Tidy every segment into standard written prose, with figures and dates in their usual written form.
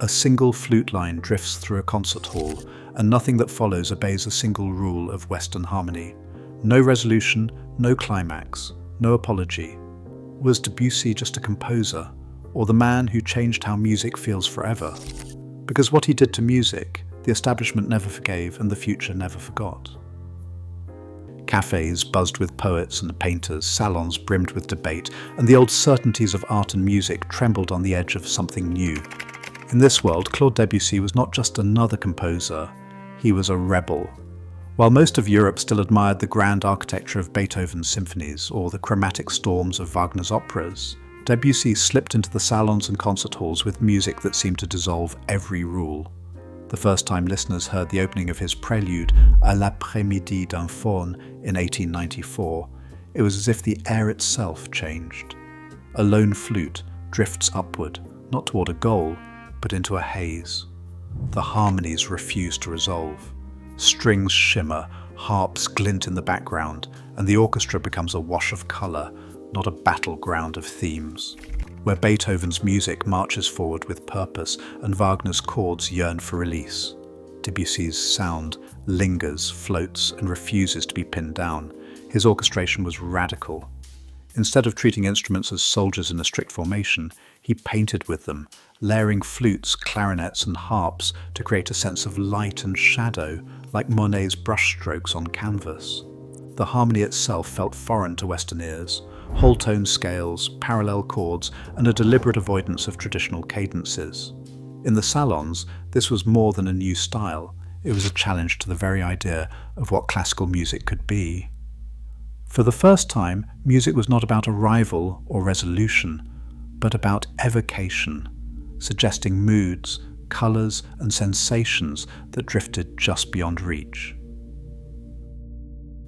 A single flute line drifts through a concert hall, and nothing that follows obeys a single rule of Western harmony. No resolution, no climax, no apology. Was Debussy just a composer, or the man who changed how music feels forever? Because what he did to music, the establishment never forgave and the future never forgot. Cafes buzzed with poets and painters, salons brimmed with debate, and the old certainties of art and music trembled on the edge of something new. In this world, Claude Debussy was not just another composer, he was a rebel. While most of Europe still admired the grand architecture of Beethoven's symphonies or the chromatic storms of Wagner's operas, Debussy slipped into the salons and concert halls with music that seemed to dissolve every rule. The first time listeners heard the opening of his Prélude à l'après-midi d'un faune in 1894, it was as if the air itself changed. A lone flute drifts upward, not toward a goal, but into a haze. The harmonies refuse to resolve. Strings shimmer, harps glint in the background, and the orchestra becomes a wash of colour, not a battleground of themes. Where Beethoven's music marches forward with purpose and Wagner's chords yearn for release, Debussy's sound lingers, floats, and refuses to be pinned down. His orchestration was radical. Instead of treating instruments as soldiers in a strict formation, he painted with them, layering flutes, clarinets, and harps to create a sense of light and shadow, like Monet's brushstrokes on canvas. The harmony itself felt foreign to Western ears. Whole tone scales, parallel chords, and a deliberate avoidance of traditional cadences. In the salons, this was more than a new style. It was a challenge to the very idea of what classical music could be. For the first time, music was not about arrival or resolution, but about evocation, suggesting moods, colours, and sensations that drifted just beyond reach.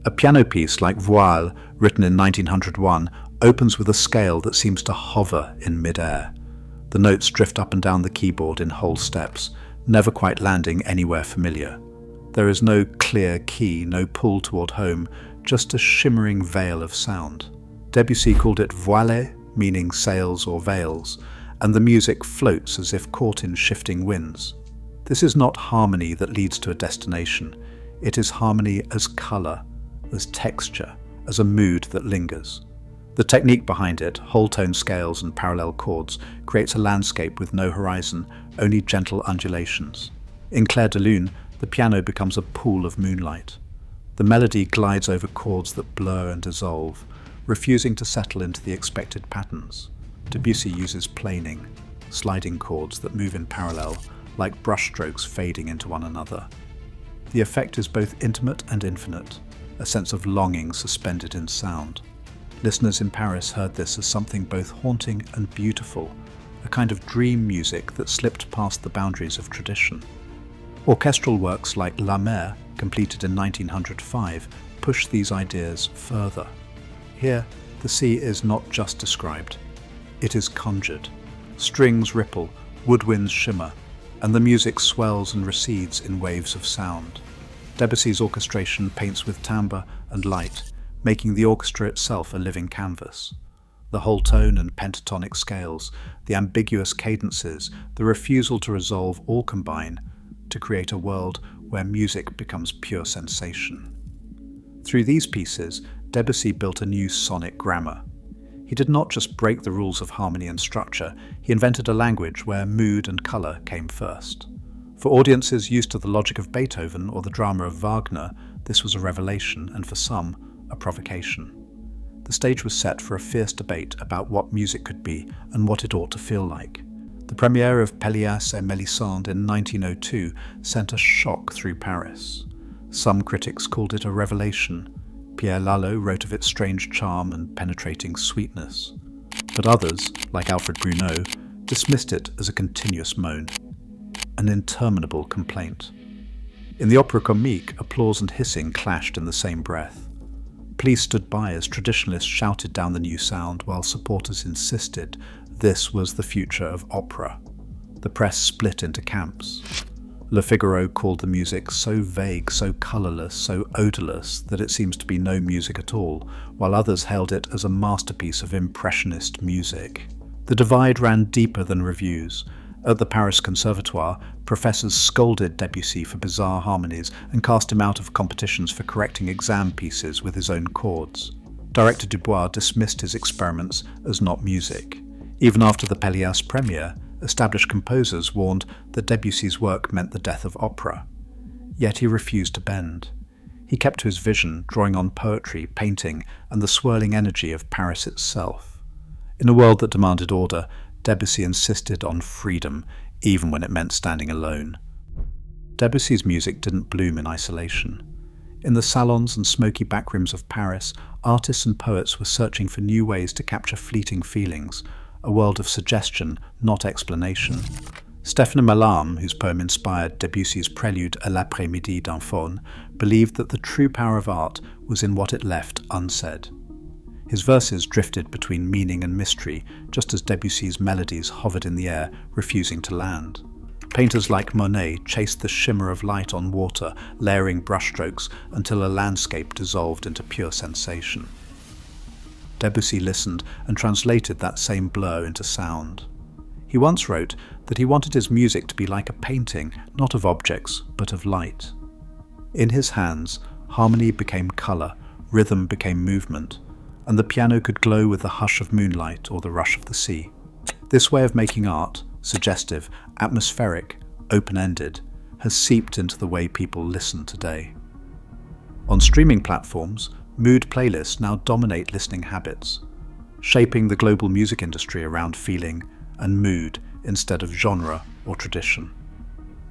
A piano piece like Voile, written in 1901, opens with a scale that seems to hover in mid-air. The notes drift up and down the keyboard in whole steps, never quite landing anywhere familiar. There is no clear key, no pull toward home, just a shimmering veil of sound. Debussy called it voile, meaning sails or veils, and the music floats as if caught in shifting winds. This is not harmony that leads to a destination. It is harmony as colour, as texture, as a mood that lingers. The technique behind it, whole tone scales and parallel chords, creates a landscape with no horizon, only gentle undulations. In Clair de Lune, the piano becomes a pool of moonlight. The melody glides over chords that blur and dissolve, refusing to settle into the expected patterns. Debussy uses planing, sliding chords that move in parallel, like brushstrokes fading into one another. The effect is both intimate and infinite, a sense of longing suspended in sound. Listeners in Paris heard this as something both haunting and beautiful, a kind of dream music that slipped past the boundaries of tradition. Orchestral works like La Mer, completed in 1905, push these ideas further. Here, the sea is not just described, it is conjured. Strings ripple, woodwinds shimmer, and the music swells and recedes in waves of sound. Debussy's orchestration paints with timbre and light, making the orchestra itself a living canvas. The whole tone and pentatonic scales, the ambiguous cadences, the refusal to resolve all combine to create a world where music becomes pure sensation. Through these pieces, Debussy built a new sonic grammar. He did not just break the rules of harmony and structure, he invented a language where mood and colour came first. For audiences used to the logic of Beethoven or the drama of Wagner, this was a revelation, and for some, a provocation. The stage was set for a fierce debate about what music could be and what it ought to feel like. The premiere of Pelléas et Mélisande in 1902 sent a shock through Paris. Some critics called it a revelation. Pierre Lalo wrote of its strange charm and penetrating sweetness. But others, like Alfred Bruneau, dismissed it as a continuous moan, an interminable complaint. In the opera comique, applause and hissing clashed in the same breath. Police stood by as traditionalists shouted down the new sound, while supporters insisted this was the future of opera. The press split into camps. Le Figaro called the music so vague, so colourless, so odourless that it seems to be no music at all, while others hailed it as a masterpiece of impressionist music. The divide ran deeper than reviews, At the Paris Conservatoire, professors scolded Debussy for bizarre harmonies and cast him out of competitions for correcting exam pieces with his own chords. Director Dubois dismissed his experiments as not music. Even after the Pelléas premiere, established composers warned that Debussy's work meant the death of opera. Yet he refused to bend. He kept to his vision, drawing on poetry, painting, and the swirling energy of Paris itself. In a world that demanded order, Debussy insisted on freedom, even when it meant standing alone. Debussy's music didn't bloom in isolation. In the salons and smoky backrooms of Paris, artists and poets were searching for new ways to capture fleeting feelings, a world of suggestion, not explanation. Stéphane Mallarmé, whose poem inspired Debussy's Prélude à l'après-midi d'un faune, believed that the true power of art was in what it left unsaid. His verses drifted between meaning and mystery, just as Debussy's melodies hovered in the air, refusing to land. Painters like Monet chased the shimmer of light on water, layering brushstrokes until a landscape dissolved into pure sensation. Debussy listened and translated that same blur into sound. He once wrote that he wanted his music to be like a painting, not of objects, but of light. In his hands, harmony became colour, rhythm became movement, and the piano could glow with the hush of moonlight or the rush of the sea. This way of making art, suggestive, atmospheric, open-ended, has seeped into the way people listen today. On streaming platforms, mood playlists now dominate listening habits, shaping the global music industry around feeling and mood instead of genre or tradition.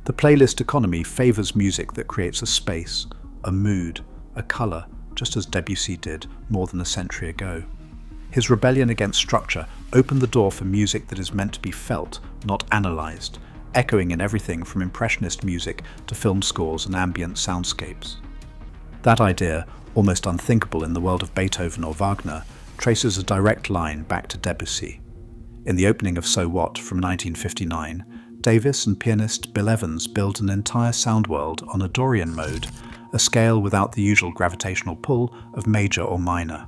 The playlist economy favours music that creates a space, a mood, a colour, just as Debussy did more than a century ago. His rebellion against structure opened the door for music that is meant to be felt, not analysed, echoing in everything from impressionist music to film scores and ambient soundscapes. That idea, almost unthinkable in the world of Beethoven or Wagner, traces a direct line back to Debussy. In the opening of So What from 1959, Davis and pianist Bill Evans built an entire sound world on a Dorian mode, a scale without the usual gravitational pull of major or minor.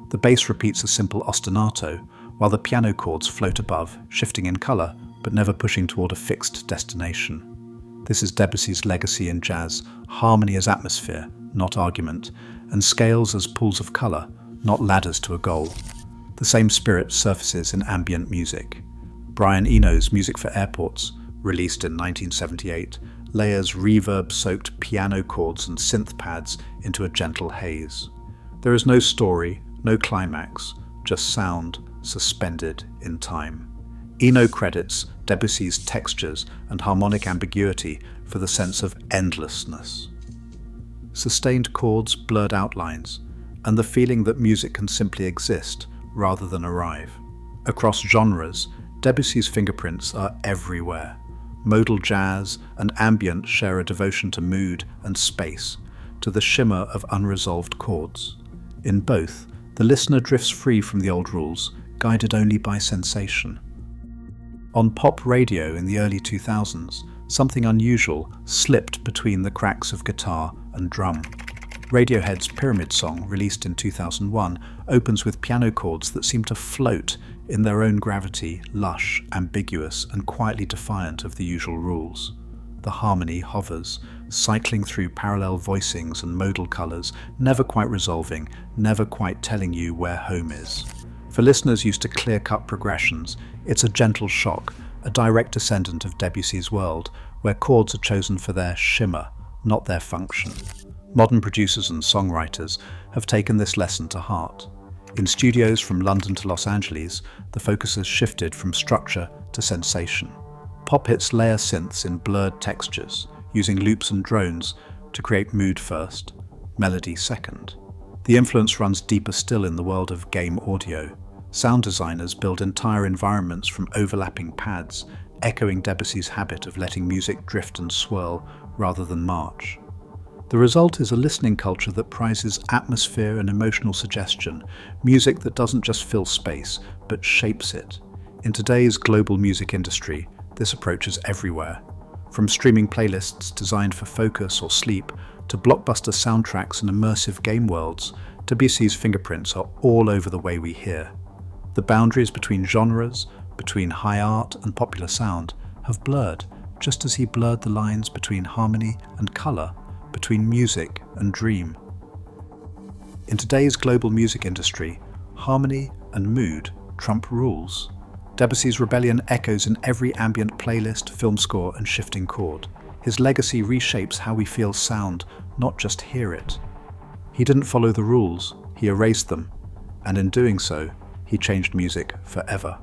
The bass repeats a simple ostinato, while the piano chords float above, shifting in colour, but never pushing toward a fixed destination. This is Debussy's legacy in jazz: harmony as atmosphere, not argument, and scales as pools of colour, not ladders to a goal. The same spirit surfaces in ambient music. Brian Eno's Music for Airports, released in 1978, layers reverb-soaked piano chords and synth pads into a gentle haze. There is no story, no climax, just sound suspended in time. Eno credits Debussy's textures and harmonic ambiguity for the sense of endlessness. Sustained chords, blurred outlines, and the feeling that music can simply exist rather than arrive. Across genres, Debussy's fingerprints are everywhere. Modal jazz and ambient share a devotion to mood and space, to the shimmer of unresolved chords. In both, the listener drifts free from the old rules, guided only by sensation. On pop radio in the early 2000s, something unusual slipped between the cracks of guitar and drum. Radiohead's Pyramid Song, released in 2001, opens with piano chords that seem to float in their own gravity, lush, ambiguous, and quietly defiant of the usual rules. The harmony hovers, cycling through parallel voicings and modal colours, never quite resolving, never quite telling you where home is. For listeners used to clear-cut progressions, it's a gentle shock, a direct descendant of Debussy's world, where chords are chosen for their shimmer, not their function. Modern producers and songwriters have taken this lesson to heart. In studios from London to Los Angeles, the focus has shifted from structure to sensation. Pop hits layer synths in blurred textures, using loops and drones to create mood first, melody second. The influence runs deeper still in the world of game audio. Sound designers build entire environments from overlapping pads, echoing Debussy's habit of letting music drift and swirl rather than march. The result is a listening culture that prizes atmosphere and emotional suggestion, music that doesn't just fill space, but shapes it. In today's global music industry, this approach is everywhere. From streaming playlists designed for focus or sleep, to blockbuster soundtracks and immersive game worlds, Debussy's fingerprints are all over the way we hear. The boundaries between genres, between high art and popular sound, have blurred, just as he blurred the lines between harmony and colour, between music and dream. In today's global music industry, harmony and mood trump rules. Debussy's rebellion echoes in every ambient playlist, film score, and shifting chord. His legacy reshapes how we feel sound, not just hear it. He didn't follow the rules, he erased them, and in doing so, he changed music forever.